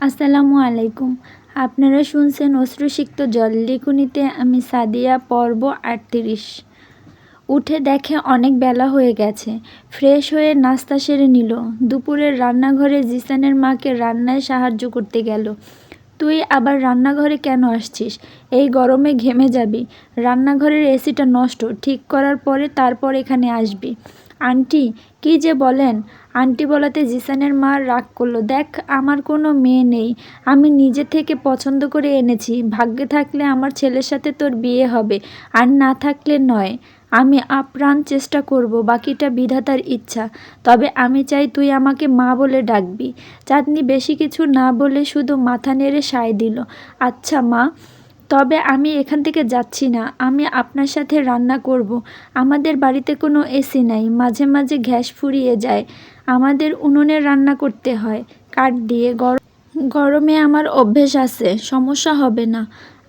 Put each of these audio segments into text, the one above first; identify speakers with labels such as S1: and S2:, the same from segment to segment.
S1: আসসালামু আলাইকুম। আপনারা শুনছেন অশ্রুসিক্ত জল লেখনীতে আমি সাদিয়া পর্ব ৩৮। উঠে দেখে অনেক বেলা হয়ে গেছে। ফ্রেশ হয়ে নাস্তা সেরে নিল। দুপুরের রান্নাঘরে জিসানের মাকে রান্নায় সাহায্য করতে গেল। তুই আবার রান্নাঘরে কেন আসছিস? এই গরমে ঘেমে যাবি। রান্নাঘরের এসিটা নষ্ট, ঠিক করার পরে তারপর এখানে আসবি। আন্টি, কী যে বলেন! আন্টি বলাতে জিসানের মা রাগ করলো। দেখ, আমার কোনো মেয়ে নেই, আমি নিজে থেকে পছন্দ করে এনেছি। ভাগ্যে থাকলে আমার ছেলের সাথে তোর বিয়ে হবে, আর না থাকলে নয়। আমি আপ্রাণ চেষ্টা করব, বাকিটা বিধাতার ইচ্ছা। তবে আমি চাই তুই আমাকে মা বলে ডাকবি। চাঁদনি বেশি কিছু না বলে শুধু মাথা নেড়ে সায় দিল। আচ্ছা মা, তবে আমি এখান থেকে যাচ্ছি না। আমি আপনার সাথে রান্না করব। আমাদের বাড়িতে কোনো এসি নাই, মাঝে মাঝে গ্যাস ফুরিয়ে যায়। আমাদের উনুনে রান্না করতে হয়, কাঠ দিয়ে। গরমে আমার অভ্যেস আছে, সমস্যা হবে না।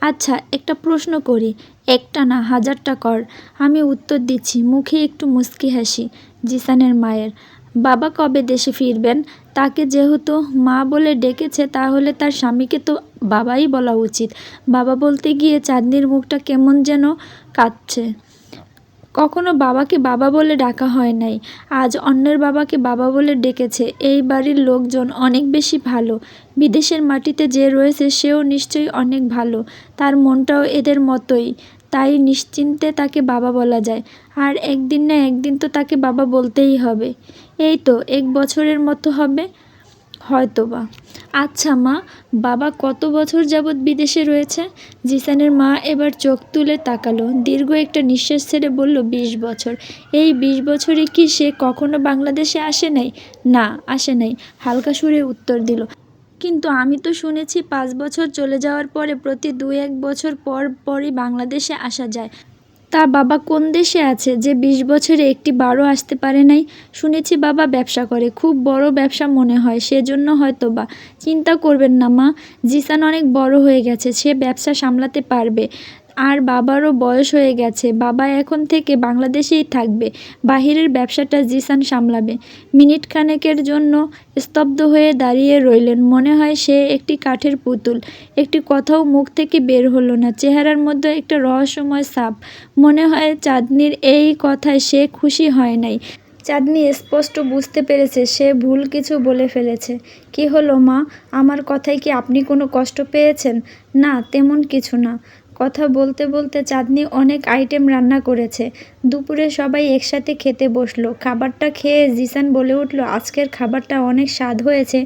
S1: আচ্ছা, একটা প্রশ্ন করি। একটা না, হাজারটা কর। আমি উত্তর দিচ্ছি, মুখে একটু মুচকি হাসি জিসানের মায়ের। বাবা কবে দেশে ফিরবেন? তাকে যেহেতু মা বলে ডেকেছে, তাহলে তার স্বামীকে তো বাবাই বলা উচিত। বাবা বলতে গিয়ে চাঁদনির মুখটা কেমন যেন কাঁপছে। কখনো বাবাকে বাবা বলে ডাকা হয় নাই, আজ অন্যের বাবাকে বাবা বলে ডেকেছে। এই বাড়ির লোকজন অনেক বেশি ভালো। বিদেশের মাটিতে যে রয়েছে সেও নিশ্চয়ই অনেক ভালো। তার মনটাও এদের মতোই, তাই নিশ্চিন্তে তাকে বাবা বলা যায়। আর একদিন না একদিন তো তাকে বাবা বলতেই হবে। এই তো ১ বছরের মতো হবে হয়তোবা। আচ্ছা মা, বাবা কত বছর যাবৎ বিদেশে রয়েছে? জিসানের মা এবার চোখ তুলে তাকালো, দীর্ঘ একটা নিঃশ্বাস ছেড়ে বলল, ২০ বছর। এই ২০ বছরে কি সে কখনো বাংলাদেশে আসে নাই? না, আসে নাই, হালকা সুরে উত্তর দিল। কিন্তু আমি তো শুনেছি ৫ বছর চলে যাওয়ার পরে প্রতি ২-১ বছর পর পরই বাংলাদেশে আসা যায়। তা বাবা কোন দেশে আছে যে ২০ বছরে একটি বারও আসতে পারে নাই? শুনেছি বাবা ব্যবসা করে, খুব বড় ব্যবসা মনে হয়, সেজন্য হয়তোবা। চিন্তা করবেন না মা, জিসান অনেক বড় হয়ে গেছে, সে ব্যবসা সামলাতে পারবে। আর বাবারও বয়স হয়ে গেছে, বাবা এখন থেকে বাংলাদেশেই থাকবে, বাহিরের ব্যবসাটা জিসান সামলাবে। মিনিট খানেকের জন্য স্তব্ধ হয়ে দাঁড়িয়ে রইলেন। মনে হয় সে একটি কাঠের পুতুল। একটি কথাও মুখ থেকে বের হলো না। চেহারার মধ্যে একটা রহস্যময় ছাপ। মনে হয় চাঁদনির এই কথায় সে খুশি হয় নাই। চাঁদনি স্পষ্ট বুঝতে পেরেছে সে ভুল কিছু বলে ফেলেছে। কি হলো মা, আমার কথায় কি আপনি কোনো কষ্ট পেয়েছেন? না, তেমন কিছু না। কথা বলতে বলতে চাঁদনি অনেক আইটেম রান্না করেছে। দুপুরে সবাই একসাথে খেতে বসলো। খাবারটা খেয়ে জিসান বলে উঠল, আজকের খাবারটা অনেক স্বাদ হয়েছে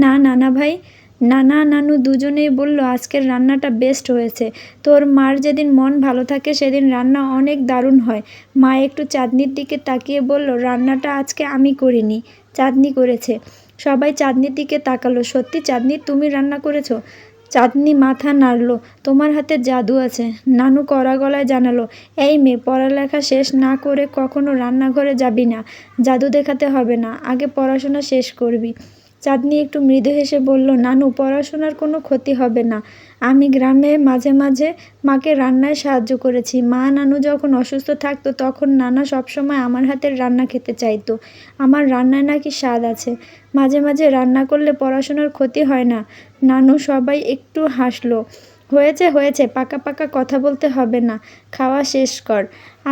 S1: না নানা ভাই? নানা নানু দুজনেই বলল, আজকের রান্নাটা বেস্ট হয়েছে। তোর মার যেদিন মন ভালো থাকে সেদিন রান্না অনেক দারুণ হয়। মা একটু চাঁদনির দিকে তাকিয়ে বলল, রান্নাটা আজকে আমি করিনি, চাঁদনি করেছে। সবাই চাঁদনির দিকে তাকালো। সত্যি চাঁদনি, তুমি রান্না করেছো? চাঁদনি মাথা নাড়ল। তোমার হাতে জাদু আছে, নানু কড়া গলায় জানালো। এই মেয়ে, পড়ালেখা শেষ না করে কখনো রান্নাঘরে যাবি না। জাদু দেখাতে হবে না, আগে পড়াশোনা শেষ করবি। চাঁদনি একটু মৃদু হেসে বলল, নানু, পড়াশোনার কোনো ক্ষতি হবে না। আমি গ্রামে মাঝে মাঝে মাকে রান্নায় সাহায্য করেছি। মা নানু যখন অসুস্থ থাকতো তখন নানা সবসময় আমার হাতের রান্না খেতে চাইতো। আমার রান্নায় নাকি স্বাদ আছে। মাঝে মাঝে রান্না করলে পড়াশোনার ক্ষতি হয় না। নানু সবাই একটু হাসলো। হয়েছে হয়েছে, পাকা পাকা কথা বলতে হবে না, খাওয়া শেষ কর।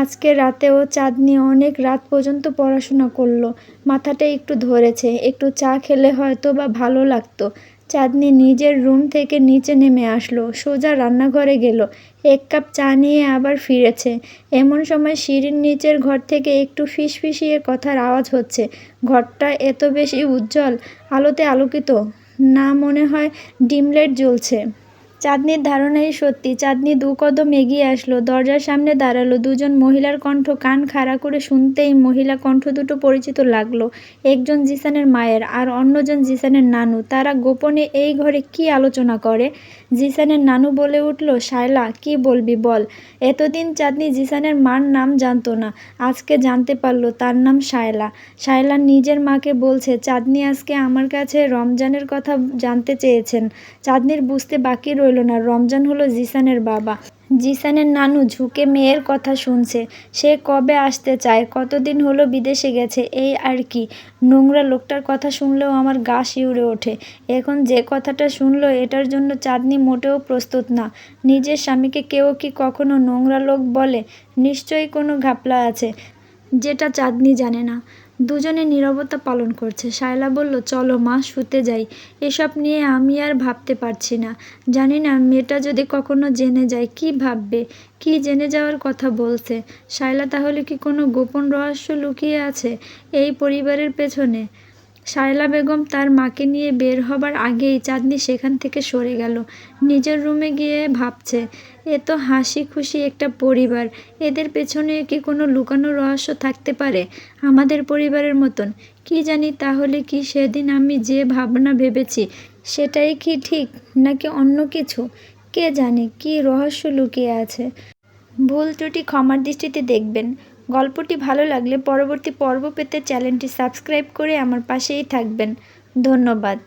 S1: আজকে রাতেও চাঁদনি অনেক রাত পর্যন্ত পড়াশোনা করলো। মাথাটা একটু ধরেছে, একটু চা খেলে হয়তো বা ভালো লাগতো। চাঁদনি নিজের রুম থেকে নিচে নেমে আসলো, সোজা রান্নাঘরে গেল। ১ কাপ চা নিয়ে আবার ফিরেছে। এমন সময় সিঁড়ির নিচের ঘর থেকে একটু ফিসফিসিয়ে কথার আওয়াজ হচ্ছে। ঘরটা এত বেশি উজ্জ্বল, আলোতে আলোকিত না, মনে হয় ডিম লাইট জ্বলছে। চাঁদনির ধারণাই সত্যি। চাঁদনি ২ কদম এগিয়ে আসলো, দরজার সামনে দাঁড়ালো। দুজন মহিলার কণ্ঠ। কান খাড়া করে শুনতেই মহিলা কণ্ঠ দুটো পরিচিত লাগলো। একজন জিসানের মায়ের, আর অন্যজন জিসানের নানু। তারা গোপনে এই ঘরে কী আলোচনা করে? জিসানের নানু বলে উঠল, শায়লা, কী বলবি বল। এতদিন চাঁদনি জিসানের মার নাম জানতো না, আজকে জানতে পারলো তার নাম শায়লা। শায়লা নিজের মাকে বলছে, চাঁদনি আজকে আমার কাছে রমজানের কথা জানতে চেয়েছেন। চাঁদনির বুঝতে বাকি রইল না, রমজান হলো জিসানের বাবা। জিসানের নানু ঝুঁকে মেয়ের কথা শুনছে। সে কবে আসতে চায়, কতদিন হলো বিদেশে গেছে, এই আর কি। নোংরা লোকটার কথা শুনলেও আমার গা শিউরে ওঠে। এখন যে কথাটা শুনলো এটার জন্য চাঁদনি মোটেও প্রস্তুত না। নিজের স্বামীকে কেউ কি কখনো নোংরা লোক বলে? নিশ্চয়ই কোনো ঘাপলা আছে, যেটা চাঁদনি জানে না। দুজনে নীরবতা পালন করছে। শায়লা বলল, চলো মা, শুতে যাই। এসব নিয়ে আমি আর ভাবতে পারছি না। জানি না মেয়েটা যদি কখনো জেনে যায় কি ভাববে। কি জেনে যাওয়ার কথা বলছে শায়লা? তাহলে কি কোনো গোপন রহস্য লুকিয়ে আছে এই পরিবারের পেছনে? শায়লা বেগম তার মাকে নিয়ে বের হবার আগেই চাঁদনি সেখান থেকে সরে গেল। নিজের রুমে গিয়ে ভাবছে, এ তো হাসি খুশি একটা পরিবার, এদের পেছনে কি কোনো লুকানো রহস্য থাকতে পারে আমাদের পরিবারের মতন? কি জানি তাহলে কি সেদিন আমি যে ভাবনা ভেবেছি সেটাই কি ঠিক, নাকি অন্য কিছু? কে জানে কি রহস্য লুকিয়ে আছে। ভুল ত্রুটি ক্ষমার দৃষ্টিতে দেখবেন। গল্পটি ভালো লাগলে পরবর্তী পর্ব পেতে চ্যানেলটি সাবস্ক্রাইব করে আমার পাশেই থাকবেন। ধন্যবাদ।